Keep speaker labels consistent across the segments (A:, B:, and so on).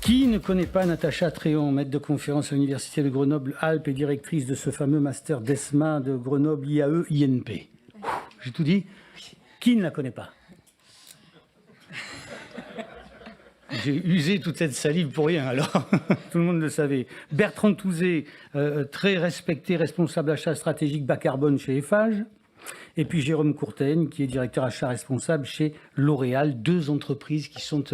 A: Qui ne connaît pas Natacha Tréon, maître de conférence à l'Université de Grenoble-Alpes et directrice de ce fameux master d'ESMA de Grenoble IAE-INP? J'ai tout dit? Qui ne la connaît pas? J'ai usé toute cette salive pour rien, alors tout le monde le savait. Bertrand Touzé, très respecté, responsable achat stratégique bas carbone chez Eiffage. Et puis Jérôme Courtaigne, qui est directeur achat responsable chez L'Oréal, deux entreprises qui sont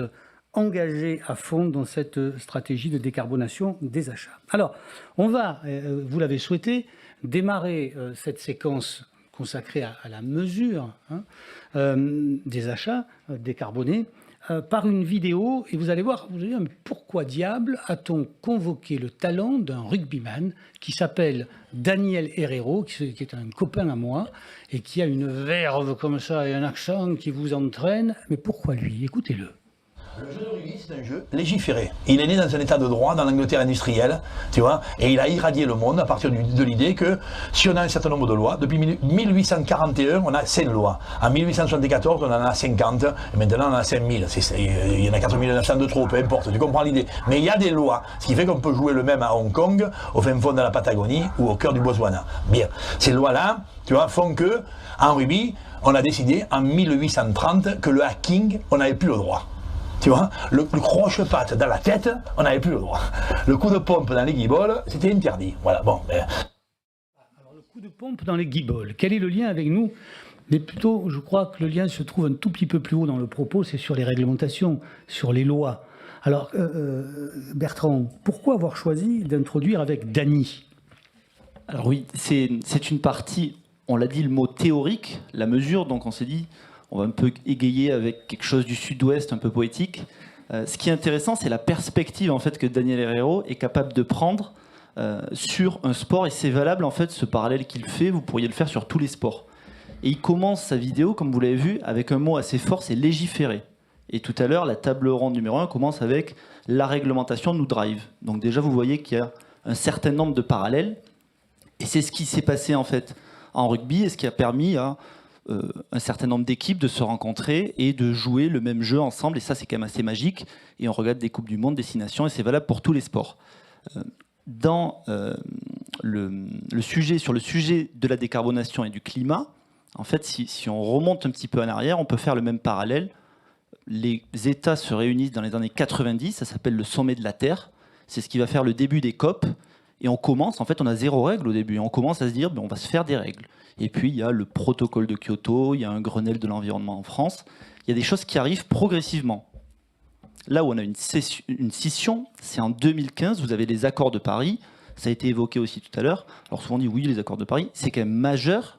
A: engagées à fond dans cette stratégie de décarbonation des achats. Alors, on va, vous l'avez souhaité, démarrer cette séquence consacrée à la mesure des achats décarbonés par une vidéo, et vous allez voir, vous allez dire, mais pourquoi diable a-t-on convoqué le talent d'un rugbyman qui s'appelle Daniel Herrero, qui est un copain à moi, et qui a une verve comme ça et un accent qui vous entraîne. Mais pourquoi lui? Écoutez-le.
B: Le jeu de rugby, c'est un jeu légiféré. Il est né dans un état de droit, dans l'Angleterre industrielle, tu vois, et il a irradié le monde à partir de l'idée que si on a un certain nombre de lois, depuis 1841, on a 5 lois. En 1874, on en a 50, et maintenant on en a 5000. Il y en a 4900 de trop, peu importe, tu comprends l'idée. Mais il y a des lois, ce qui fait qu'on peut jouer le même à Hong Kong, au fin fond de la Patagonie ou au cœur du Botswana. Bien, ces lois-là, tu vois, font que, en rugby, on a décidé en 1830 que le hacking, on n'avait plus le droit. Tu vois, le croche-patte dans la tête, on n'avait plus le droit. Le coup de pompe dans les guibolles, c'était interdit. Voilà, bon.
A: Alors, le coup de pompe dans les guibolles, quel est le lien avec nous? Mais plutôt, je crois que le lien se trouve un tout petit peu plus haut dans le propos, c'est sur les réglementations, sur les lois. Alors, Bertrand, pourquoi avoir choisi d'introduire avec Dany?
C: Alors oui, c'est une partie, on l'a dit, le mot théorique, la mesure, donc on s'est dit... On va un peu égayer avec quelque chose du sud-ouest, un peu poétique. Ce qui est intéressant, c'est la perspective en fait, que Daniel Herrero est capable de prendre sur un sport. Et c'est valable, en fait, ce parallèle qu'il fait, vous pourriez le faire sur tous les sports. Et il commence sa vidéo, comme vous l'avez vu, avec un mot assez fort, c'est légiférer. Et tout à l'heure, la table ronde numéro 1 commence avec la réglementation nous drive. Donc déjà, vous voyez qu'il y a un certain nombre de parallèles. Et c'est ce qui s'est passé en fait en rugby et ce qui a permis à un certain nombre d'équipes de se rencontrer et de jouer le même jeu ensemble. Et ça, c'est quand même assez magique. Et on regarde des Coupes du Monde, des 6 nations, et c'est valable pour tous les sports. Sur le sujet de la décarbonation et du climat, en fait, si on remonte un petit peu en arrière, on peut faire le même parallèle. Les États se réunissent dans les années 90, ça s'appelle le sommet de la Terre. C'est ce qui va faire le début des COP. Et on commence, en fait, on a 0 règle au début. Et on commence à se dire, on va se faire des règles. Et puis, il y a le protocole de Kyoto, il y a un Grenelle de l'environnement en France. Il y a des choses qui arrivent progressivement. Là où on a une scission, c'est en 2015, vous avez les accords de Paris. Ça a été évoqué aussi tout à l'heure. Alors souvent on dit, oui, les accords de Paris, c'est quand même majeur.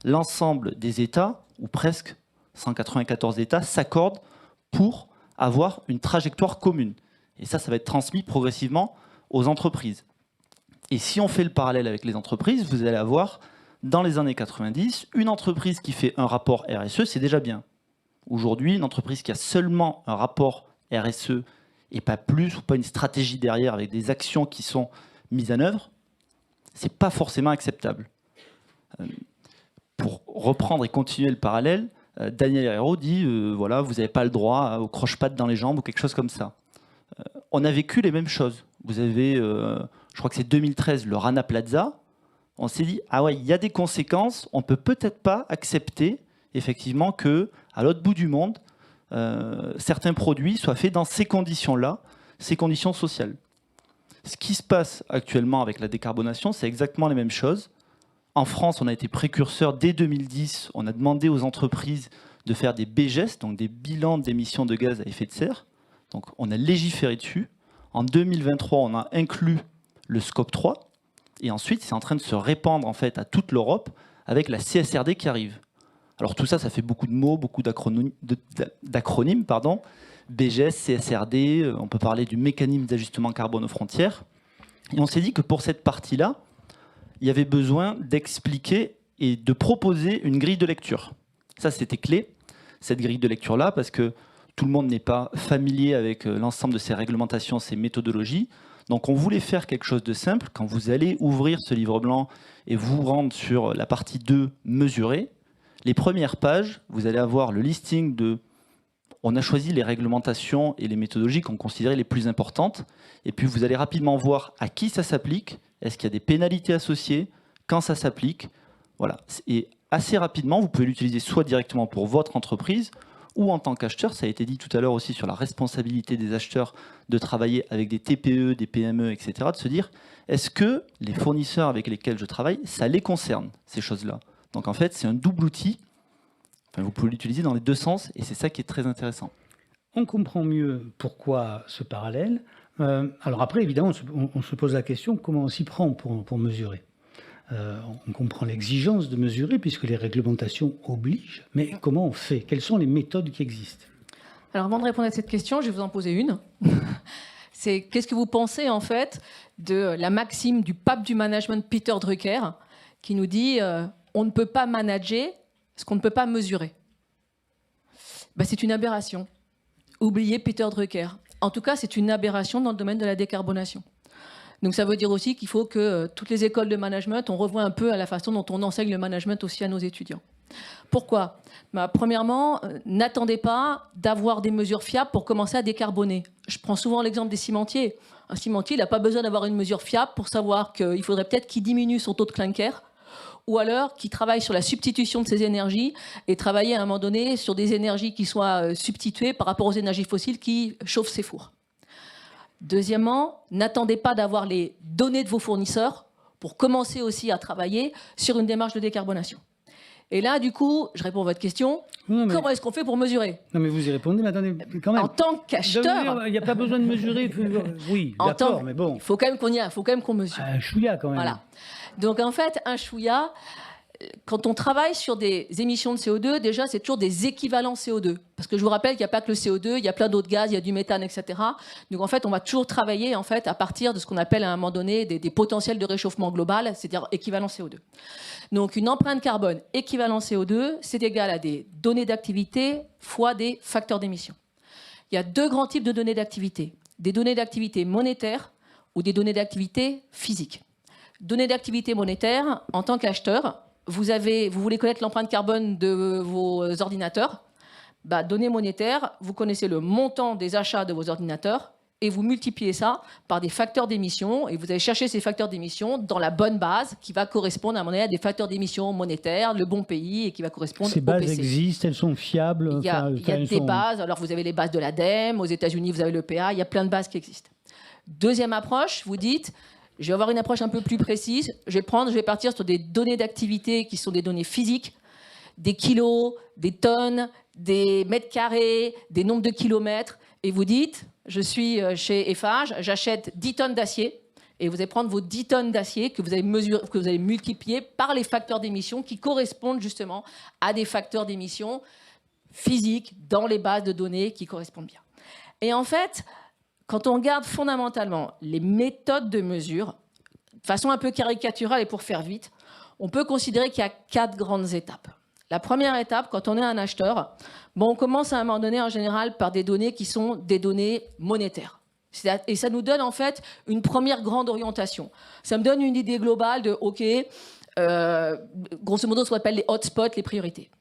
C: L'ensemble des États, ou presque 194 États, s'accordent pour avoir une trajectoire commune. Et ça va être transmis progressivement aux entreprises. Et si on fait le parallèle avec les entreprises, vous allez avoir, dans les années 90, une entreprise qui fait un rapport RSE, c'est déjà bien. Aujourd'hui, une entreprise qui a seulement un rapport RSE et pas plus, ou pas une stratégie derrière avec des actions qui sont mises en œuvre, c'est pas forcément acceptable. Pour reprendre et continuer le parallèle, Daniel Herrero dit voilà, vous n'avez pas le droit au croche-patte dans les jambes ou quelque chose comme ça. On a vécu les mêmes choses. Vous avez, je crois que c'est 2013, le Rana Plaza. On s'est dit, ah ouais, il y a des conséquences, on peut peut-être pas accepter effectivement que, à l'autre bout du monde, certains produits soient faits dans ces conditions-là, ces conditions sociales. Ce qui se passe actuellement avec la décarbonation, c'est exactement les mêmes choses. En France, on a été précurseur dès 2010, on a demandé aux entreprises de faire des BGES, donc des bilans d'émissions de gaz à effet de serre. Donc on a légiféré dessus. En 2023, on a inclus le Scope 3. Et ensuite, c'est en train de se répandre en fait, à toute l'Europe avec la CSRD qui arrive. Alors tout ça, ça fait beaucoup de mots, beaucoup d'acronymes, BGS, CSRD, on peut parler du mécanisme d'ajustement carbone aux frontières. Et on s'est dit que pour cette partie-là, il y avait besoin d'expliquer et de proposer une grille de lecture. Ça, c'était clé, cette grille de lecture-là, parce que tout le monde n'est pas familier avec l'ensemble de ces réglementations, ces méthodologies. Donc on voulait faire quelque chose de simple. Quand vous allez ouvrir ce livre blanc et vous rendre sur la partie 2, mesurer, les premières pages, vous allez avoir le listing de, on a choisi les réglementations et les méthodologies qu'on considérait les plus importantes. Et puis, vous allez rapidement voir à qui ça s'applique, est-ce qu'il y a des pénalités associées, quand ça s'applique. Voilà. Et assez rapidement, vous pouvez l'utiliser soit directement pour votre entreprise ou en tant qu'acheteur. Ça a été dit tout à l'heure aussi sur la responsabilité des acheteurs de travailler avec des TPE, des PME, etc. De se dire, est-ce que les fournisseurs avec lesquels je travaille, ça les concerne, ces choses-là? Donc en fait, c'est un double outil. Enfin, vous pouvez l'utiliser dans les deux sens et c'est ça qui est très intéressant.
A: On comprend mieux pourquoi ce parallèle. Alors après, évidemment, on se pose la question comment on s'y prend pour mesurer. On comprend l'exigence de mesurer puisque les réglementations obligent. Mais comment on fait? Quelles sont les méthodes qui existent?
D: Alors avant de répondre à cette question, je vais vous en poser une. C'est qu'est-ce que vous pensez en fait de la maxime du pape du management Peter Drucker qui nous dit on ne peut pas manager ce qu'on ne peut pas mesurer. C'est une aberration. Oubliez Peter Drucker. En tout cas, c'est une aberration dans le domaine de la décarbonation. Donc ça veut dire aussi qu'il faut que toutes les écoles de management, on revoie un peu à la façon dont on enseigne le management aussi à nos étudiants. Pourquoi ? Premièrement, n'attendez pas d'avoir des mesures fiables pour commencer à décarboner. Je prends souvent l'exemple des cimentiers. Un cimentier, il n'a pas besoin d'avoir une mesure fiable pour savoir qu'il faudrait peut-être qu'il diminue son taux de clinker ou alors qu'il travaille sur la substitution de ces énergies et travailler à un moment donné sur des énergies qui soient substituées par rapport aux énergies fossiles qui chauffent ses fours. Deuxièmement, n'attendez pas d'avoir les données de vos fournisseurs pour commencer aussi à travailler sur une démarche de décarbonation. Et là, du coup, je réponds à votre question. Comment est-ce qu'on fait pour mesurer ?
A: Non, mais vous y répondez, mais attendez, quand même.
D: En tant qu'acheteur...
A: Il n'y a pas besoin de mesurer. Oui, d'accord, mais bon.
D: Il faut quand même qu'on mesure.
A: Un chouïa, quand même.
D: Voilà. Donc, en fait, un chouïa, quand on travaille sur des émissions de CO2, déjà, c'est toujours des équivalents CO2. Parce que je vous rappelle qu'il n'y a pas que le CO2, il y a plein d'autres gaz, il y a du méthane, etc. Donc, en fait, on va toujours travailler en fait, à partir de ce qu'on appelle à un moment donné des potentiels de réchauffement global, c'est-à-dire équivalent CO2. Donc, une empreinte carbone équivalent CO2, c'est égal à des données d'activité fois des facteurs d'émission. Il y a deux grands types de données d'activité. Des données d'activité monétaires ou des données d'activité physiques. Données d'activité monétaire, en tant qu'acheteur, vous voulez connaître l'empreinte carbone de vos ordinateurs, données monétaires, vous connaissez le montant des achats de vos ordinateurs et vous multipliez ça par des facteurs d'émission et vous allez chercher ces facteurs d'émission dans la bonne base qui va correspondre à mon avis à des facteurs d'émission monétaires, le bon pays et qui va correspondre au PC.
A: Ces bases existent, elles sont fiables.
D: Il y a des bases, alors vous avez les bases de l'ADEME, aux États-Unis vous avez l'EPA, il y a plein de bases qui existent. Deuxième approche, vous dites... Je vais avoir une approche un peu plus précise. Je vais partir sur des données d'activité qui sont des données physiques, des kilos, des tonnes, des mètres carrés, des nombres de kilomètres. Et vous dites, je suis chez Eiffage, j'achète 10 tonnes d'acier. Et vous allez prendre vos 10 tonnes d'acier que vous allez multiplier par les facteurs d'émission qui correspondent justement à des facteurs d'émission physiques dans les bases de données qui correspondent bien. Et en fait... Quand on regarde fondamentalement les méthodes de mesure, de façon un peu caricaturale et pour faire vite, on peut considérer qu'il y a 4 grandes étapes. La première étape, quand on est un acheteur, on commence à un moment donné en général par des données qui sont des données monétaires. Et ça nous donne en fait une première grande orientation. Ça me donne une idée globale de, OK, grosso modo ce qu'on appelle les hotspots, les priorités.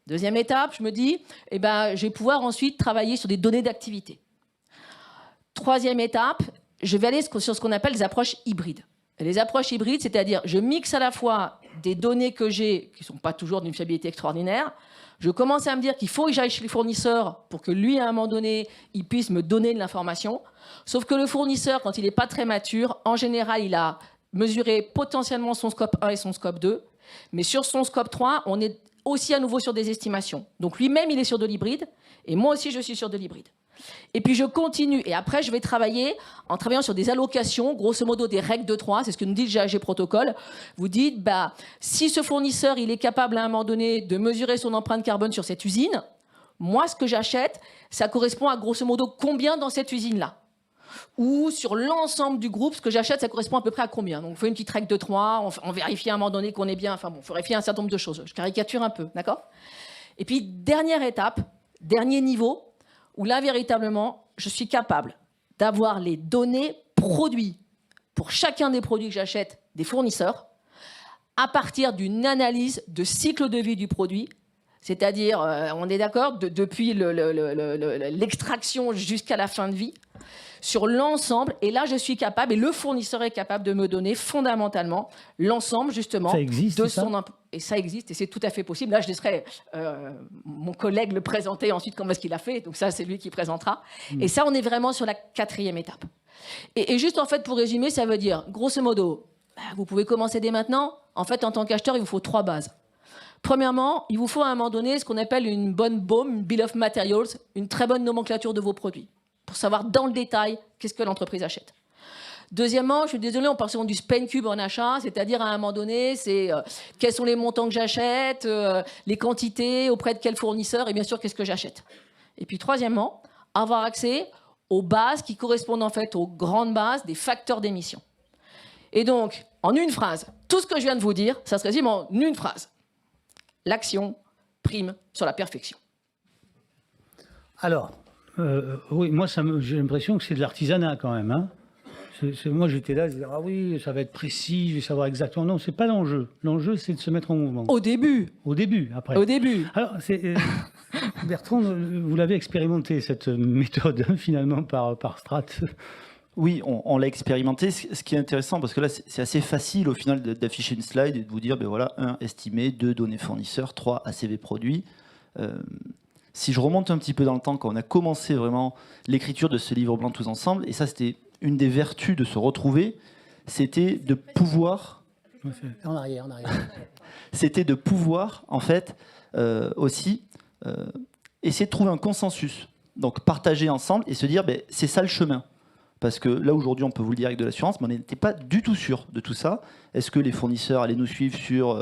D: Deuxième étape, je me dis, je vais pouvoir ensuite travailler sur des données d'activité. Troisième étape, je vais aller sur ce qu'on appelle les approches hybrides. Et les approches hybrides, c'est-à-dire je mixe à la fois des données que j'ai, qui ne sont pas toujours d'une fiabilité extraordinaire, je commence à me dire qu'il faut que j'aille chez le fournisseur pour que lui, à un moment donné, il puisse me donner de l'information. Sauf que le fournisseur, quand il n'est pas très mature, en général, il a mesuré potentiellement son scope 1 et son scope 2. Mais sur son scope 3, on est aussi à nouveau sur des estimations. Donc lui-même, il est sur de l'hybride, et moi aussi, je suis sur de l'hybride. Et puis je continue, et après je vais travailler en travaillant sur des allocations, grosso modo des règles de 3, c'est ce que nous dit le GHG Protocol. Vous dites, si ce fournisseur il est capable à un moment donné de mesurer son empreinte carbone sur cette usine, moi ce que j'achète, ça correspond à grosso modo combien dans cette usine-là. Ou sur l'ensemble du groupe, ce que j'achète, ça correspond à peu près à combien. Donc on fait une petite règle de 3, on vérifie à un moment donné qu'on est bien, il faut vérifier un certain nombre de choses. Je caricature un peu, d'accord ? Et puis dernière étape, dernier niveau, où là, véritablement, je suis capable d'avoir les données produits pour chacun des produits que j'achète des fournisseurs à partir d'une analyse de cycle de vie du produit C'est-à-dire, on est d'accord, depuis l'extraction jusqu'à la fin de vie, sur l'ensemble, et là je suis capable, et le fournisseur est capable de me donner fondamentalement l'ensemble justement
A: ça existe,
D: de son et ça existe, et c'est tout à fait possible. Là je laisserai mon collègue le présenter ensuite comment est-ce qu'il a fait, donc ça c'est lui qui présentera. Et ça on est vraiment sur la 4e étape. Et juste en fait pour résumer, ça veut dire grosso modo, vous pouvez commencer dès maintenant. En fait en tant qu'acheteur il vous faut 3 bases. Premièrement, il vous faut à un moment donné ce qu'on appelle une bonne BOM, une Bill of Materials, une très bonne nomenclature de vos produits, pour savoir dans le détail qu'est-ce que l'entreprise achète. Deuxièmement, je suis désolé, on parle souvent du spend cube en achat, c'est-à-dire à un moment donné, c'est quels sont les montants que j'achète, les quantités, auprès de quel fournisseur, et bien sûr, qu'est-ce que j'achète. Et puis troisièmement, avoir accès aux bases qui correspondent en fait aux grandes bases des facteurs d'émission. Et donc, en une phrase, tout ce que je viens de vous dire, ça se résume en une phrase. L'action prime sur la perfection.
A: Alors, oui, moi, j'ai l'impression que c'est de l'artisanat quand même. Hein. Moi, j'étais là, je disais, ah oui, ça va être précis, je vais savoir exactement. Non, c'est pas l'enjeu. L'enjeu, c'est de se mettre en mouvement.
D: Au début.
A: Au début, après.
D: Au début.
A: Alors, Bertrand, vous l'avez expérimenté, cette méthode, finalement, par Strat.
C: Oui, on l'a expérimenté. Ce qui est intéressant, parce que là, c'est assez facile au final d'afficher une slide et de vous dire, ben voilà, 1, estimé, 2, données fournisseurs, 3, ACV produit. Si je remonte un petit peu dans le temps, quand on a commencé vraiment l'écriture de ce livre blanc tous ensemble, et ça, c'était une des vertus de se retrouver, c'était de pouvoir...
A: En arrière.
C: C'était de pouvoir, en fait, aussi essayer de trouver un consensus. Donc, partager ensemble et se dire, ben, c'est ça le chemin. Parce que là, aujourd'hui, on peut vous le dire avec de l'assurance, mais on n'était pas du tout sûr de tout ça. Est-ce que les fournisseurs allaient nous suivre sur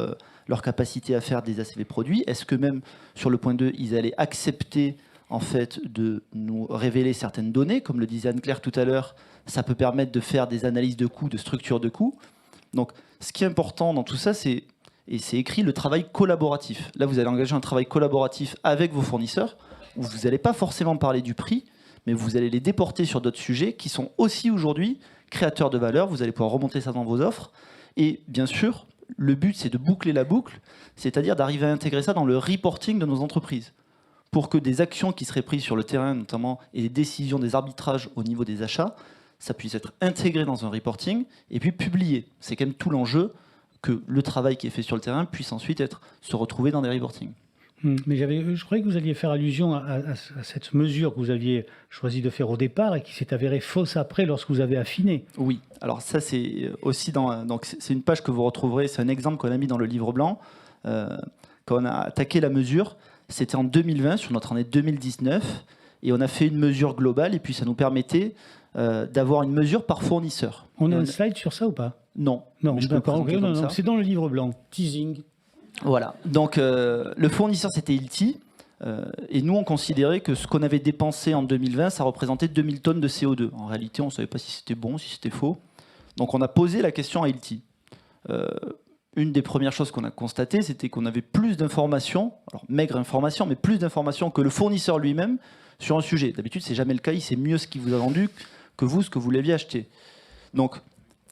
C: leur capacité à faire des ACV produits? Est-ce que même sur le point 2, ils allaient accepter en fait, de nous révéler certaines données? Comme le disait Anne-Claire tout à l'heure, ça peut permettre de faire des analyses de coûts, de structure de coûts. Donc, ce qui est important dans tout ça, c'est, et c'est écrit, le travail collaboratif. Là, vous allez engager un travail collaboratif avec vos fournisseurs, où vous n'allez pas forcément parler du prix, mais vous allez les déporter sur d'autres sujets qui sont aussi aujourd'hui créateurs de valeur. Vous allez pouvoir remonter ça dans vos offres. Et bien sûr, le but, c'est de boucler la boucle, c'est-à-dire d'arriver à intégrer ça dans le reporting de nos entreprises, pour que des actions qui seraient prises sur le terrain, notamment, et des décisions, des arbitrages au niveau des achats, ça puisse être intégré dans un reporting et puis publié. C'est quand même tout l'enjeu que le travail qui est fait sur le terrain puisse ensuite se retrouver dans des reportings.
A: Mais je croyais que vous alliez faire allusion à cette mesure que vous aviez choisi de faire au départ et qui s'est avérée fausse après lorsque vous avez affiné.
C: Oui, alors ça c'est aussi donc c'est une page que vous retrouverez, c'est un exemple qu'on a mis dans le livre blanc. Quand on a attaqué la mesure, c'était en 2020, sur notre année 2019, et on a fait une mesure globale, et puis ça nous permettait d'avoir une mesure par fournisseur.
A: On a un slide sur ça ou pas?
C: Non.
A: Non, d'accord, c'est dans le livre blanc. Teasing.
C: Voilà, donc le fournisseur c'était Hilti, et nous on considérait que ce qu'on avait dépensé en 2020, ça représentait 2000 tonnes de CO2. En réalité, on ne savait pas si c'était bon, si c'était faux. Donc on a posé la question à Hilti. Une des premières choses qu'on a constatées, c'était qu'on avait plus d'informations, alors maigre information, mais plus d'informations que le fournisseur lui-même sur un sujet. D'habitude, c'est jamais le cas, il sait mieux ce qu'il vous a vendu que vous, ce que vous l'aviez acheté. Donc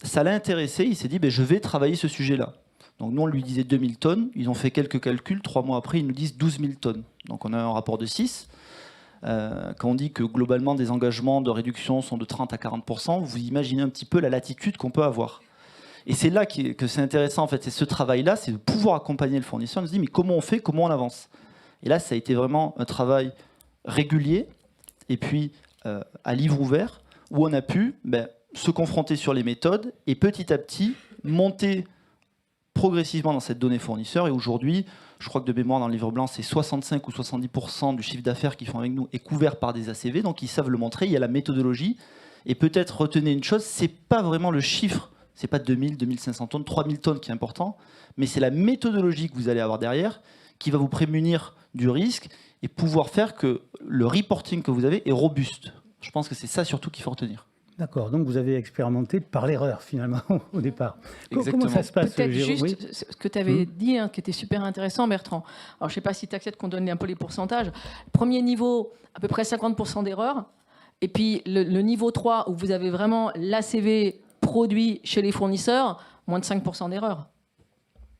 C: ça l'a intéressé, il s'est dit, je vais travailler ce sujet-là. Donc nous, on lui disait 2000 tonnes. Ils ont fait quelques calculs. 3 mois après, ils nous disent 12 000 tonnes. Donc on a un rapport de 6. Quand on dit que globalement, des engagements de réduction sont de 30 à 40%, vous imaginez un petit peu la latitude qu'on peut avoir. Et c'est là que c'est intéressant, en fait. C'est ce travail-là, c'est de pouvoir accompagner le fournisseur. On se dit, mais comment on fait, comment on avance? Et là, ça a été vraiment un travail régulier, et puis à livre ouvert, où on a pu se confronter sur les méthodes, et petit à petit, monter progressivement dans cette donnée fournisseur. Et aujourd'hui, je crois que de mémoire dans le livre blanc, c'est 65 ou 70% du chiffre d'affaires qu'ils font avec nous est couvert par des ACV, donc ils savent le montrer, il y a la méthodologie. Et peut-être retenez une chose, c'est pas vraiment le chiffre, c'est pas 2000, 2500 tonnes, 3000 tonnes qui est important, mais c'est la méthodologie que vous allez avoir derrière qui va vous prémunir du risque et pouvoir faire que le reporting que vous avez est robuste. Je pense que c'est ça surtout qu'il faut retenir.
A: D'accord, donc vous avez expérimenté par l'erreur finalement au départ.
C: Exactement.
A: Comment ça se passe,
D: Peut-être
A: Jérôme?
D: juste ce que tu avais dit, qui était super intéressant, Bertrand. Alors je ne sais pas si tu acceptes qu'on donne un peu les pourcentages. Premier niveau, à peu près 50% d'erreurs. Et puis le niveau 3, où vous avez vraiment l'ACV produit chez les fournisseurs, moins de 5% d'erreurs.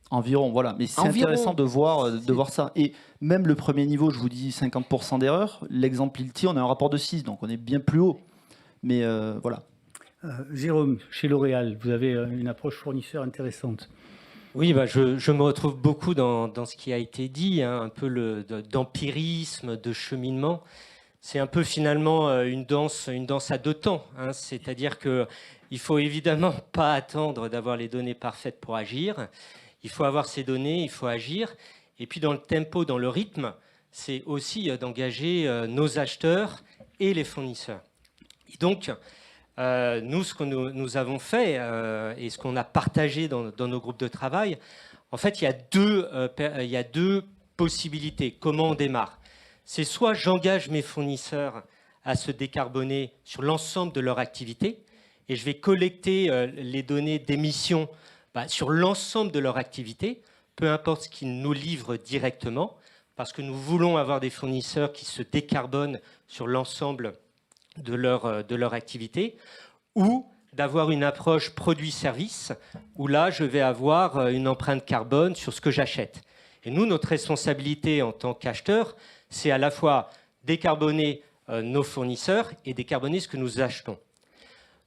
C: Environ, voilà. Mais c'est
D: Environ.
C: intéressant de voir ça. Et même le premier niveau, je vous dis 50% d'erreur. L'exemple Ilti, on a un rapport de 6, donc on est bien plus haut. Mais voilà.
A: Jérôme, chez L'Oréal, vous avez une approche fournisseur intéressante.
E: Oui, je me retrouve beaucoup dans ce qui a été dit, hein, un peu d'empirisme, de cheminement. C'est un peu finalement une danse à deux temps, hein, c'est-à-dire qu'il ne faut évidemment pas attendre d'avoir les données parfaites pour agir. Il faut avoir ces données, il faut agir. Et puis dans le tempo, dans le rythme, c'est aussi d'engager nos acheteurs et les fournisseurs. Et donc, nous, ce que nous avons fait et ce qu'on a partagé dans nos groupes de travail, en fait, il y a deux possibilités. Comment on démarre? C'est soit j'engage mes fournisseurs à se décarboner sur l'ensemble de leur activité et je vais collecter les données d'émissions sur l'ensemble de leur activité, peu importe ce qu'ils nous livrent directement, parce que nous voulons avoir des fournisseurs qui se décarbonent sur l'ensemble de leur activité, ou d'avoir une approche produit-service, où là, je vais avoir une empreinte carbone sur ce que j'achète. Et nous, notre responsabilité en tant qu'acheteur, c'est à la fois décarboner nos fournisseurs et décarboner ce que nous achetons.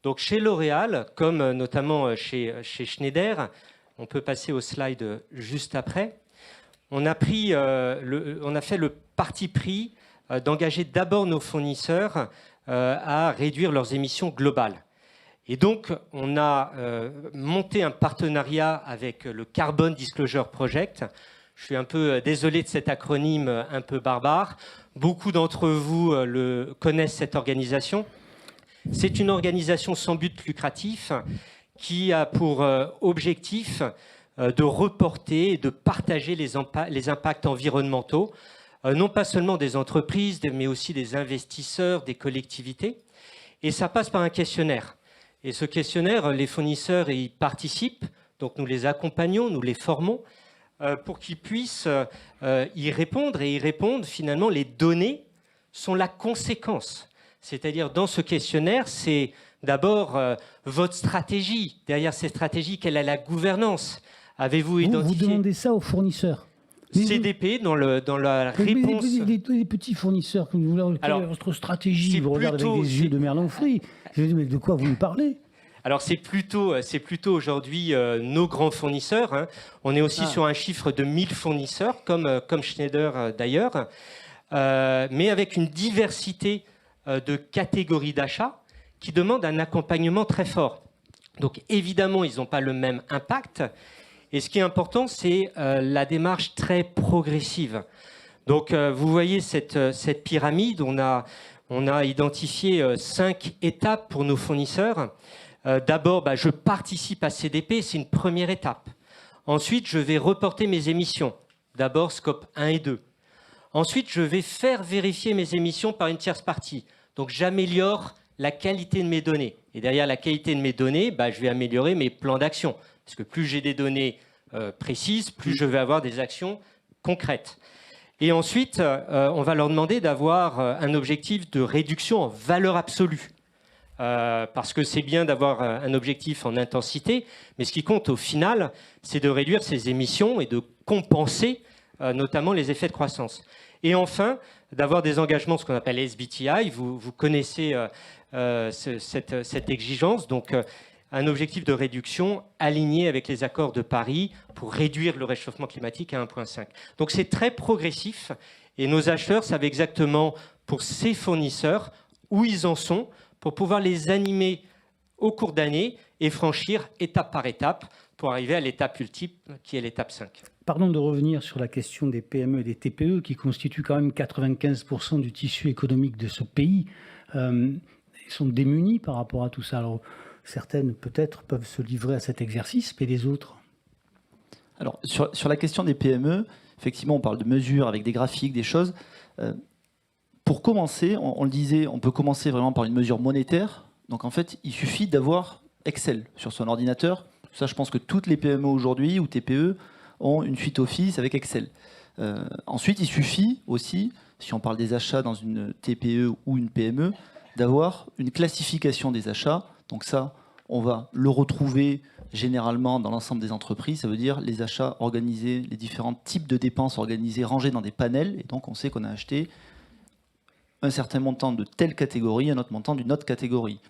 E: Donc chez L'Oréal, comme notamment chez Schneider, on peut passer au slide juste après, on a fait le parti pris d'engager d'abord nos fournisseurs à réduire leurs émissions globales. Et donc, on a monté un partenariat avec le Carbon Disclosure Project. Je suis un peu désolé de cet acronyme un peu barbare. Beaucoup d'entre vous connaissent cette organisation. C'est une organisation sans but lucratif qui a pour objectif de reporter et de partager les impacts environnementaux, non pas seulement des entreprises, mais aussi des investisseurs, des collectivités. Et ça passe par un questionnaire. Et ce questionnaire, les fournisseurs y participent, donc nous les accompagnons, nous les formons, pour qu'ils puissent y répondre. Et y répondre, finalement, les données sont la conséquence. C'est-à-dire, dans ce questionnaire, c'est d'abord votre stratégie. Derrière ces stratégies, quelle est la gouvernance? Avez-vous identifié...
A: Vous demandez ça aux fournisseurs?
E: CDP, dans la réponse...
A: Les petits fournisseurs, quelle est votre stratégie? Vous regardez avec des yeux de Merlin Free. Je dis, mais de quoi vous me parlez?
E: Alors c'est plutôt aujourd'hui nos grands fournisseurs, hein. On est aussi sur un chiffre de 1000 fournisseurs, comme Schneider d'ailleurs, mais avec une diversité de catégories d'achat qui demandent un accompagnement très fort. Donc évidemment, ils n'ont pas le même impact. Et ce qui est important, c'est la démarche très progressive. Donc vous voyez cette pyramide, on a identifié 5 étapes pour nos fournisseurs. D'abord, je participe à CDP, c'est une première étape. Ensuite, je vais reporter mes émissions. D'abord, scope 1 et 2. Ensuite, je vais faire vérifier mes émissions par une tierce partie. Donc, j'améliore la qualité de mes données. Et derrière la qualité de mes données, je vais améliorer mes plans d'action. Parce que plus j'ai des données précises, plus je vais avoir des actions concrètes. Et ensuite, on va leur demander d'avoir un objectif de réduction en valeur absolue. Parce que c'est bien d'avoir un objectif en intensité, mais ce qui compte au final, c'est de réduire ces émissions et de compenser notamment les effets de croissance. Et enfin, d'avoir des engagements, ce qu'on appelle SBTI, vous connaissez cette exigence, donc un objectif de réduction aligné avec les accords de Paris pour réduire le réchauffement climatique à 1,5. Donc c'est très progressif et nos acheteurs savent exactement pour ces fournisseurs où ils en sont, pour pouvoir les animer au cours d'année et franchir étape par étape pour arriver à l'étape ultime qui est l'étape 5.
A: Pardon de revenir sur la question des PME et des TPE qui constituent quand même 95% du tissu économique de ce pays. Ils sont démunis par rapport à tout ça. Alors, certaines peut-être peuvent se livrer à cet exercice, mais les autres?
C: Alors, sur la question des PME, effectivement, on parle de mesures avec des graphiques, des choses. Pour commencer, on le disait, on peut commencer vraiment par une mesure monétaire. Donc en fait, il suffit d'avoir Excel sur son ordinateur. Ça, je pense que toutes les PME aujourd'hui ou TPE ont une suite Office avec Excel. Ensuite, il suffit aussi, si on parle des achats dans une TPE ou une PME, d'avoir une classification des achats. Donc ça, on va le retrouver généralement dans l'ensemble des entreprises, ça veut dire les achats organisés, les différents types de dépenses organisées, rangées dans des panels. Et donc on sait qu'on a acheté un certain montant de telle catégorie, un autre montant d'une autre catégorie.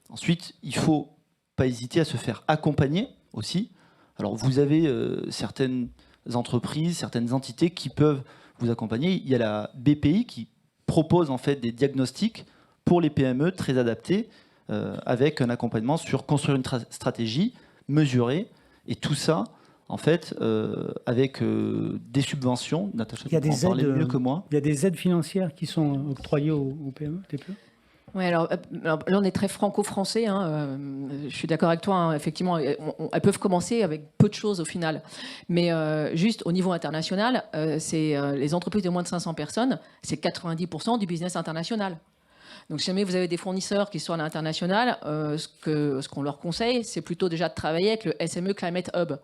C: Ensuite, il ne faut pas hésiter à se faire accompagner aussi. Alors vous avez certaines entreprises, certaines entités qui peuvent vous accompagner. Il y a la BPI qui propose en fait des diagnostics pour les PME très adaptés, avec un accompagnement sur construire une stratégie mesurée, et tout ça en fait avec des subventions. Natacha, tu peux en parler mieux que moi.
A: Il y a des aides financières qui sont octroyées aux PME, TPE.
D: Oui, alors là, on est très franco-français. Hein, je suis d'accord avec toi. Hein, effectivement, elles peuvent commencer avec peu de choses au final. Mais juste au niveau international, c'est les entreprises de moins de 500 personnes, c'est 90% du business international. Donc, si jamais vous avez des fournisseurs qui sont à l'international, ce qu'on leur conseille, c'est plutôt déjà de travailler avec le SME Climate Hub,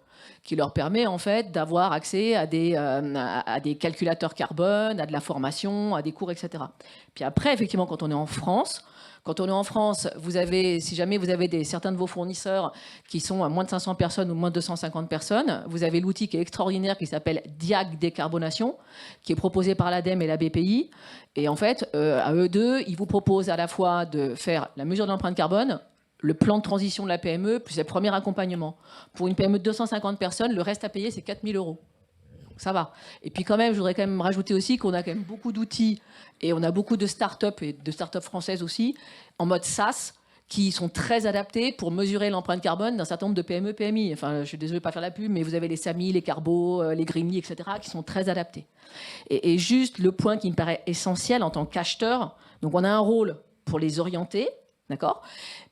D: qui leur permet en fait d'avoir accès à des calculateurs carbone, à de la formation, à des cours, etc. Puis après, effectivement, quand on est en France, vous avez, si jamais vous avez certains de vos fournisseurs qui sont à moins de 500 personnes ou moins de 250 personnes, vous avez l'outil qui est extraordinaire qui s'appelle Diag Décarbonation, qui est proposé par l'ADEME et la BPI. Et en fait, à eux deux, ils vous proposent à la fois de faire la mesure de l'empreinte carbone, le plan de transition de la PME, plus le premier accompagnement. Pour une PME de 250 personnes, le reste à payer, c'est 4 000 €. Ça va. Et puis quand même, je voudrais quand même rajouter aussi qu'on a quand même beaucoup d'outils et on a beaucoup de start-up et de start-up françaises aussi en mode SaaS qui sont très adaptés pour mesurer l'empreinte carbone d'un certain nombre de PME, PMI. Enfin, je suis désolée de ne pas faire la pub, mais vous avez les SAMI, les Carbo, les Greenly, etc., qui sont très adaptés. Et juste le point qui me paraît essentiel en tant qu'acheteur, donc on a un rôle pour les orienter, d'accord ?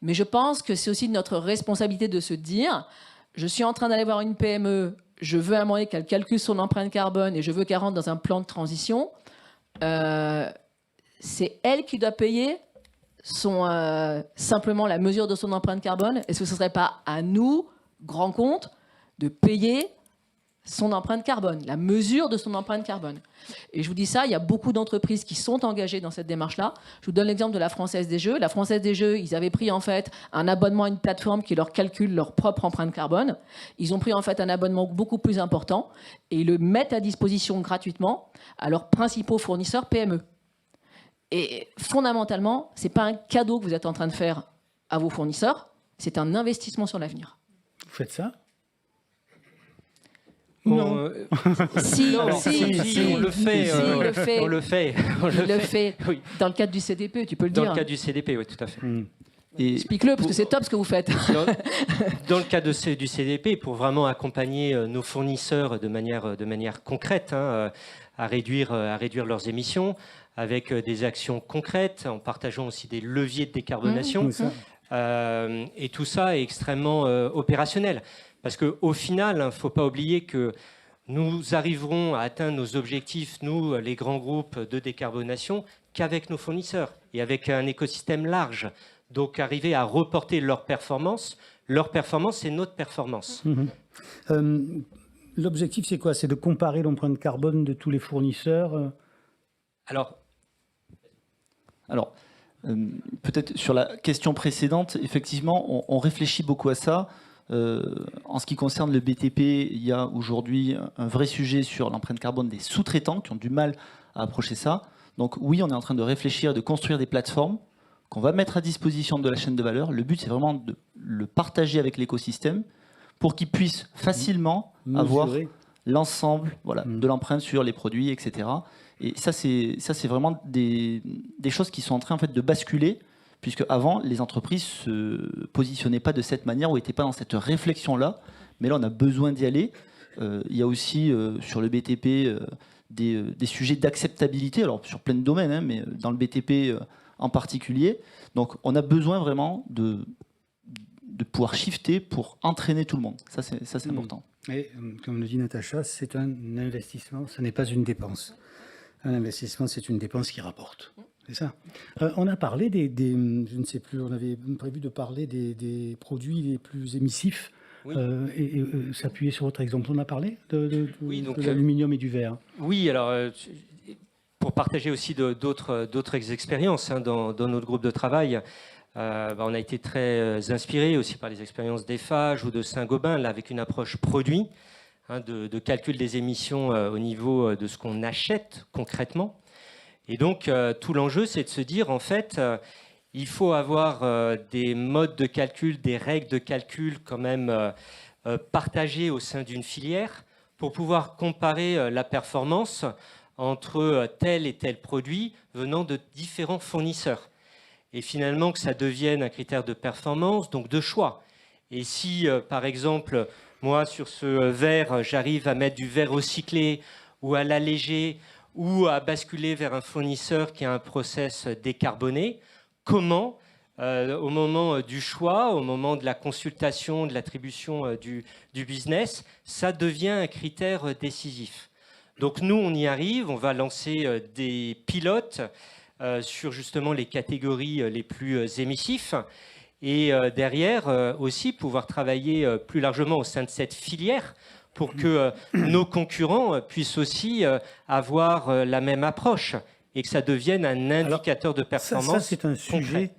D: Mais je pense que c'est aussi de notre responsabilité de se dire, je suis en train d'aller voir une PME, je veux un moyen qu'elle calcule son empreinte carbone et je veux qu'elle rentre dans un plan de transition, c'est elle qui doit payer simplement la mesure de son empreinte carbone. Est-ce que ce ne serait pas à nous, grands comptes, de payer son empreinte carbone, la mesure de son empreinte carbone? Et je vous dis ça, il y a beaucoup d'entreprises qui sont engagées dans cette démarche-là. Je vous donne l'exemple de la Française des Jeux. La Française des Jeux, ils avaient pris en fait un abonnement à une plateforme qui leur calcule leur propre empreinte carbone. Ils ont pris en fait un abonnement beaucoup plus important et ils le mettent à disposition gratuitement à leurs principaux fournisseurs PME. Et fondamentalement, ce n'est pas un cadeau que vous êtes en train de faire à vos fournisseurs, c'est un investissement sur l'avenir.
A: Vous faites ça?
E: Non.
D: Si,
E: on le fait. On le fait. Oui.
D: Dans le cadre du CDP, tu peux le
E: dire.
D: Dans
E: le cadre du CDP, oui, tout à fait.
C: Et
D: explique-le, parce que c'est top ce que vous faites.
E: Dans le cadre du CDP, pour vraiment accompagner nos fournisseurs de manière concrète à réduire leurs émissions, avec des actions concrètes, en partageant aussi des leviers de décarbonation. Et tout ça est extrêmement opérationnel. Parce qu'au final, il ne faut pas oublier que nous arriverons à atteindre nos objectifs, nous, les grands groupes de décarbonation, qu'avec nos fournisseurs et avec un écosystème large. Donc, arriver à reporter leur performance, c'est notre performance.
A: L'objectif, c'est quoi? C'est de comparer l'empreinte carbone de tous les fournisseurs?
C: Alors peut-être sur la question précédente, effectivement, on réfléchit beaucoup à ça. En ce qui concerne le BTP, il y a aujourd'hui un vrai sujet sur l'empreinte carbone des sous-traitants qui ont du mal à approcher ça. Donc oui, on est en train de réfléchir, de construire des plateformes qu'on va mettre à disposition de la chaîne de valeur. Le but, c'est vraiment de le partager avec l'écosystème pour qu'ils puissent facilement avoir l'ensemble de l'empreinte sur les produits, etc. Et ça, c'est vraiment des choses qui sont en train en fait, de basculer, puisque avant, les entreprises se positionnaient pas de cette manière ou n'étaient pas dans cette réflexion-là. Mais là, on a besoin d'y aller. Il y a aussi sur le BTP des sujets d'acceptabilité, alors sur plein de domaines, mais dans le BTP en particulier. Donc, on a besoin vraiment de pouvoir shifter pour entraîner tout le monde. Ça, c'est important.
A: Et comme le dit Natacha, c'est un investissement, ce n'est pas une dépense. Un investissement, c'est une dépense qui rapporte. C'est ça. On a parlé je ne sais plus, on avait prévu de parler des produits les plus émissifs. Oui. Et s'appuyer sur votre exemple. On a parlé de l'aluminium et du verre.
E: Oui, alors pour partager aussi d'autres expériences dans notre groupe de travail, On a été très inspiré aussi par les expériences d'Eiffage ou de Saint-Gobain, là, avec une approche produit, de calcul des émissions au niveau de ce qu'on achète concrètement. Et donc, tout l'enjeu, c'est de se dire, en fait, il faut avoir des modes de calcul, des règles de calcul quand même partagées au sein d'une filière pour pouvoir comparer la performance entre tel et tel produit venant de différents fournisseurs. Et finalement, que ça devienne un critère de performance, donc de choix. Et si, par exemple, moi, sur ce verre, j'arrive à mettre du verre recyclé ou à l'alléger ou à basculer vers un fournisseur qui a un process décarboné, comment, au moment du choix, au moment de la consultation, de l'attribution du business, ça devient un critère décisif. Donc nous, on y arrive, on va lancer des pilotes sur justement les catégories les plus émissifs et derrière aussi pouvoir travailler plus largement au sein de cette filière pour que nos concurrents puissent aussi avoir la même approche et que ça devienne un indicateur de performance.
A: Ça c'est un sujet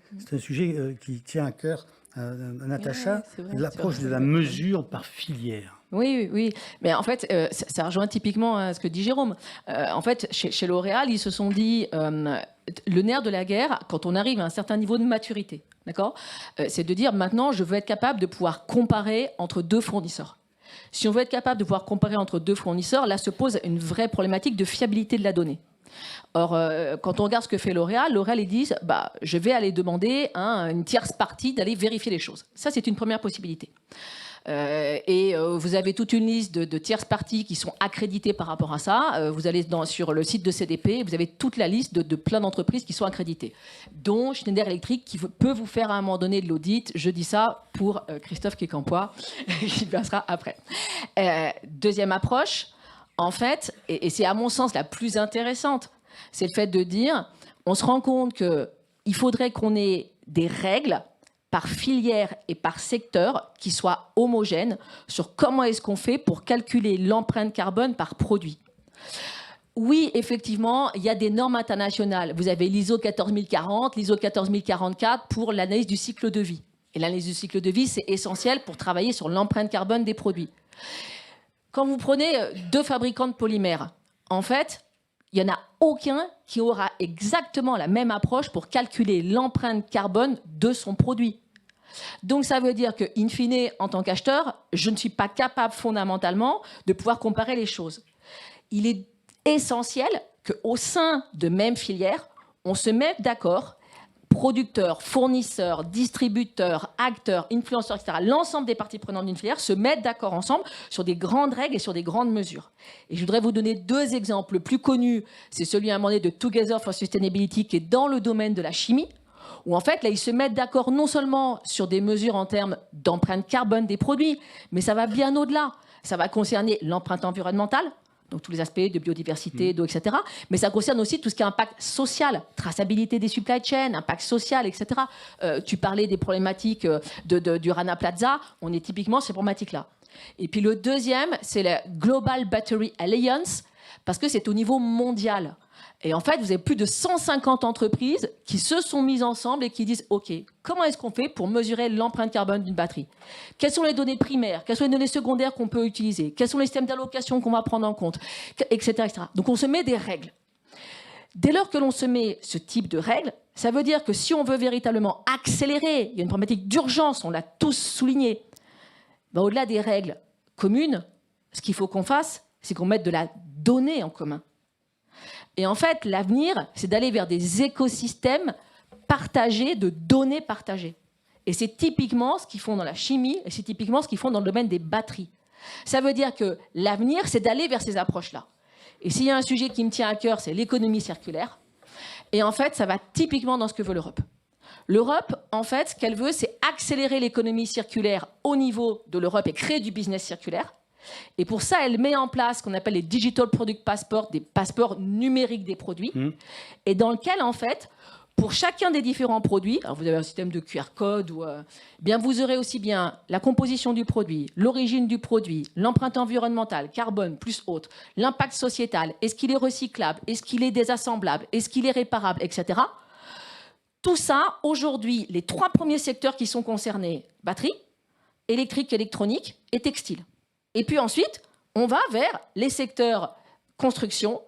A: qui tient à cœur Natacha, l'approche de la mesure par filière.
D: Oui. Mais en fait, ça rejoint typiquement ce que dit Jérôme. En fait, chez L'Oréal, ils se sont dit, le nerf de la guerre, quand on arrive à un certain niveau de maturité, d'accord, c'est de dire maintenant, je veux être capable de pouvoir comparer entre deux fournisseurs. Si on veut être capable de pouvoir comparer entre deux fournisseurs, là se pose une vraie problématique de fiabilité de la donnée. Or, quand on regarde ce que fait L'Oréal, ils disent je vais aller demander à une tierce partie d'aller vérifier les choses. Ça, c'est une première possibilité. Vous avez toute une liste de tierces parties qui sont accréditées par rapport à ça. Vous allez sur le site de CDP, vous avez toute la liste de plein d'entreprises qui sont accréditées, dont Schneider Electric qui peut vous faire à un moment donné de l'audit. Je dis ça pour Christophe Kécampois, qui passera après. Deuxième approche, en fait, et c'est à mon sens la plus intéressante, c'est le fait de dire, on se rend compte qu'il faudrait qu'on ait des règles par filière et par secteur qui soient homogènes sur comment est-ce qu'on fait pour calculer l'empreinte carbone par produit. Oui, effectivement, il y a des normes internationales. Vous avez l'ISO 14040, l'ISO 14044 pour l'analyse du cycle de vie. Et l'analyse du cycle de vie, c'est essentiel pour travailler sur l'empreinte carbone des produits. Quand vous prenez deux fabricants de polymères, en fait, il n'y en a aucun qui aura exactement la même approche pour calculer l'empreinte carbone de son produit. Donc ça veut dire que, in fine, en tant qu'acheteur, je ne suis pas capable fondamentalement de pouvoir comparer les choses. Il est essentiel qu'au sein de même filière, on se mette d'accord, producteurs, fournisseurs, distributeurs, acteurs, influenceurs, etc., l'ensemble des parties prenantes d'une filière se mettent d'accord ensemble sur des grandes règles et sur des grandes mesures. Et je voudrais vous donner deux exemples. Le plus connu, c'est celui à un moment donné de Together for Sustainability, qui est dans le domaine de la chimie, où en fait, là, ils se mettent d'accord non seulement sur des mesures en termes d'empreinte carbone des produits, mais ça va bien au-delà. Ça va concerner l'empreinte environnementale, donc tous les aspects de biodiversité, d'eau, etc. Mais ça concerne aussi tout ce qui est impact social, traçabilité des supply chains, impact social, etc. Tu parlais des problématiques du Rana Plaza, on est typiquement ces problématiques-là. Et puis le deuxième, c'est la Global Battery Alliance, parce que c'est au niveau mondial. Et en fait, vous avez plus de 150 entreprises qui se sont mises ensemble et qui disent « OK, comment est-ce qu'on fait pour mesurer l'empreinte carbone d'une batterie ? Quelles sont les données primaires ? Quelles sont les données secondaires qu'on peut utiliser ? Quels sont les systèmes d'allocation qu'on va prendre en compte ? Etc., etc. Donc on se met des règles. Dès lors que l'on se met ce type de règles, ça veut dire que si on veut véritablement accélérer, il y a une problématique d'urgence, on l'a tous souligné, au-delà des règles communes, ce qu'il faut qu'on fasse, c'est qu'on mette de la donnée en commun. Et en fait, l'avenir, c'est d'aller vers des écosystèmes partagés, de données partagées. Et c'est typiquement ce qu'ils font dans la chimie, et c'est typiquement ce qu'ils font dans le domaine des batteries. Ça veut dire que l'avenir, c'est d'aller vers ces approches-là. Et s'il y a un sujet qui me tient à cœur, c'est l'économie circulaire. Et en fait, ça va typiquement dans ce que veut l'Europe. L'Europe, en fait, ce qu'elle veut, c'est accélérer l'économie circulaire au niveau de l'Europe et créer du business circulaire. Et pour ça, elle met en place ce qu'on appelle les Digital Product Passports, des passeports numériques des produits, et dans lequel, en fait, pour chacun des différents produits, alors vous avez un système de QR code, bien vous aurez aussi bien la composition du produit, l'origine du produit, l'empreinte environnementale, carbone plus autre, l'impact sociétal, est-ce qu'il est recyclable, est-ce qu'il est désassemblable, est-ce qu'il est réparable, etc. Tout ça, aujourd'hui, les 3 premiers secteurs qui sont concernés, batterie, électrique, électronique et textile. Et puis ensuite, on va vers les secteurs construction,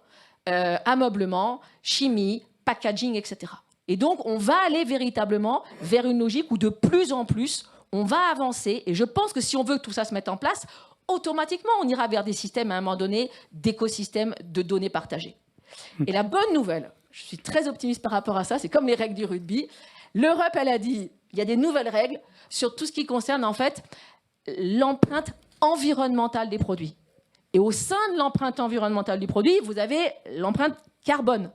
D: ameublement, chimie, packaging, etc. Et donc, on va aller véritablement vers une logique où de plus en plus, on va avancer. Et je pense que si on veut que tout ça se mette en place, automatiquement, on ira vers des systèmes, à un moment donné, d'écosystèmes de données partagées. Et la bonne nouvelle, je suis très optimiste par rapport à ça, c'est comme les règles du rugby. L'Europe, elle a dit, il y a des nouvelles règles sur tout ce qui concerne, en fait, l'empreinte environnementale des produits. Et au sein de l'empreinte environnementale du produit, vous avez l'empreinte carbone.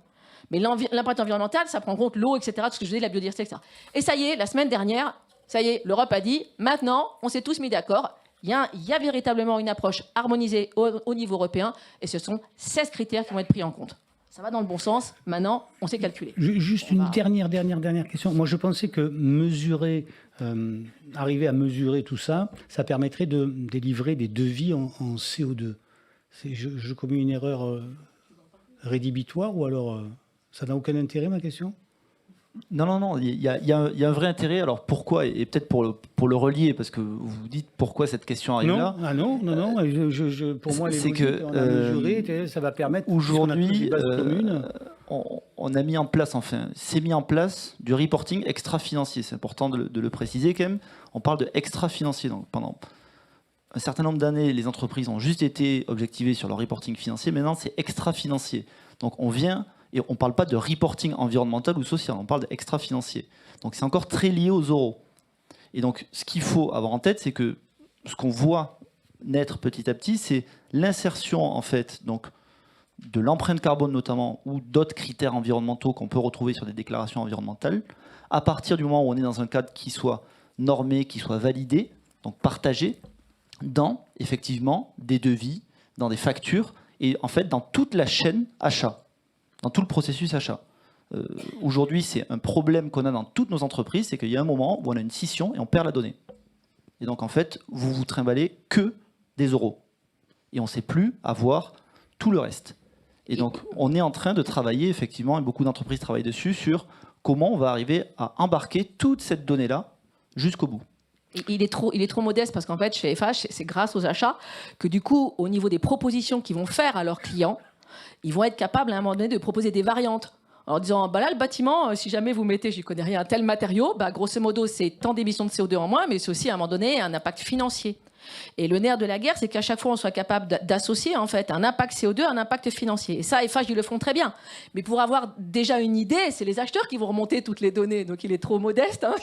D: Mais l'empreinte environnementale, ça prend en compte l'eau, etc., tout ce que je disais, la biodiversité, etc. Et ça y est, la semaine dernière, ça y est, l'Europe a dit, maintenant, on s'est tous mis d'accord, il y a véritablement une approche harmonisée au niveau européen, et ce sont 16 critères qui vont être pris en compte. Ça va dans le bon sens, maintenant, on sait calculer.
A: Juste une dernière question. Moi, je pensais que arriver à mesurer tout ça, ça permettrait de délivrer des devis en CO2. Je commets une erreur rédhibitoire ou alors ça n'a aucun intérêt, ma question ?
C: Non, il y a un vrai intérêt. Alors pourquoi ? Et peut-être pour le relier, parce que vous vous dites pourquoi cette question arrive là.
A: Non. Pour moi,
C: c'est que
A: on a mesuré, ça va permettre.
C: Aujourd'hui, on a mis en place, c'est mis en place du reporting extra-financier. C'est important de le préciser quand même. On parle de extra-financier. Donc pendant un certain nombre d'années, les entreprises ont juste été objectivées sur leur reporting financier. Maintenant, c'est extra-financier. Donc on vient. Et on ne parle pas de reporting environnemental ou social, on parle d'extra-financier. Donc c'est encore très lié aux euros. Et donc ce qu'il faut avoir en tête, c'est que ce qu'on voit naître petit à petit, c'est l'insertion en fait donc, de l'empreinte carbone notamment, ou d'autres critères environnementaux qu'on peut retrouver sur des déclarations environnementales, à partir du moment où on est dans un cadre qui soit normé, qui soit validé, donc partagé, dans effectivement des devis, dans des factures, et en fait dans toute la chaîne achat. Dans tout le processus achat. Aujourd'hui, c'est un problème qu'on a dans toutes nos entreprises, c'est qu'il y a un moment où on a une scission et on perd la donnée. Et donc, en fait, vous vous trimballez que des euros. Et on ne sait plus avoir tout le reste. Et donc, on est en train de travailler, effectivement, et beaucoup d'entreprises travaillent dessus, sur comment on va arriver à embarquer toute cette donnée-là jusqu'au bout.
D: Il est trop modeste parce qu'en fait, chez FH, c'est grâce aux achats que du coup, au niveau des propositions qu'ils vont faire à leurs clients, ils vont être capables à un moment donné de proposer des variantes en disant bah là le bâtiment, si jamais vous mettez, j'y connais rien, tel matériau, bah grosso modo c'est tant d'émissions de CO2 en moins, mais c'est aussi à un moment donné un impact financier. Et le nerf de la guerre, c'est qu'à chaque fois on soit capable d'associer en fait un impact CO2 à un impact financier. Et ça, FH ils le font très bien. Mais pour avoir déjà une idée, c'est les acheteurs qui vont remonter toutes les données. Donc il est trop modeste. Hein.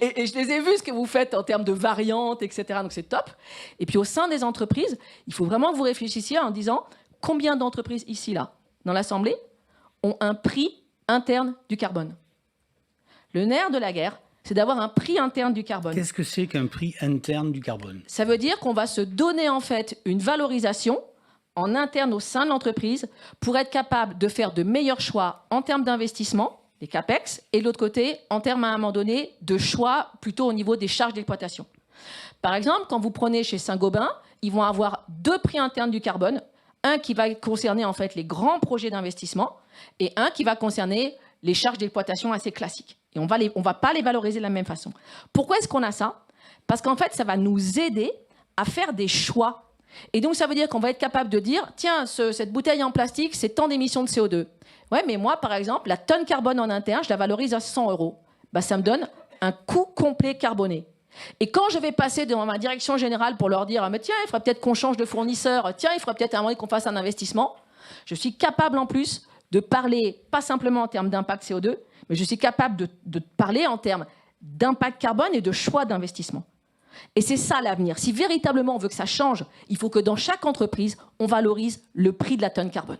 D: Et je les ai vus ce que vous faites en termes de variantes, etc. Donc c'est top. Et puis au sein des entreprises, il faut vraiment que vous réfléchissiez en disant combien d'entreprises ici, là, dans l'Assemblée, ont un prix interne du carbone. Le nerf de la guerre, c'est d'avoir un prix interne du carbone.
A: Qu'est-ce que c'est qu'un prix interne du carbone ?
D: Ça veut dire qu'on va se donner en fait une valorisation en interne au sein de l'entreprise pour être capable de faire de meilleurs choix en termes d'investissement, les CAPEX, et de l'autre côté, en termes à un moment donné de choix plutôt au niveau des charges d'exploitation. Par exemple, quand vous prenez chez Saint-Gobain, ils vont avoir 2 prix internes du carbone. Un qui va concerner en fait les grands projets d'investissement et un qui va concerner les charges d'exploitation assez classiques. Et on va pas les valoriser de la même façon. Pourquoi est-ce qu'on a ça ? Parce qu'en fait, ça va nous aider à faire des choix. Et donc, ça veut dire qu'on va être capable de dire, tiens, cette bouteille en plastique, c'est tant d'émissions de CO2. Ouais, mais moi, par exemple, la tonne carbone en interne, je la valorise à 100 €. Bah, ça me donne un coût complet carboné. Et quand je vais passer devant ma direction générale pour leur dire « mais tiens, il faudrait peut-être qu'on change de fournisseur, tiens, il faudrait peut-être à un moment donné qu'on fasse un investissement », je suis capable en plus de parler, pas simplement en termes d'impact CO2, mais je suis capable de parler en termes d'impact carbone et de choix d'investissement. Et c'est ça l'avenir. Si véritablement on veut que ça change, il faut que dans chaque entreprise, on valorise le prix de la tonne carbone.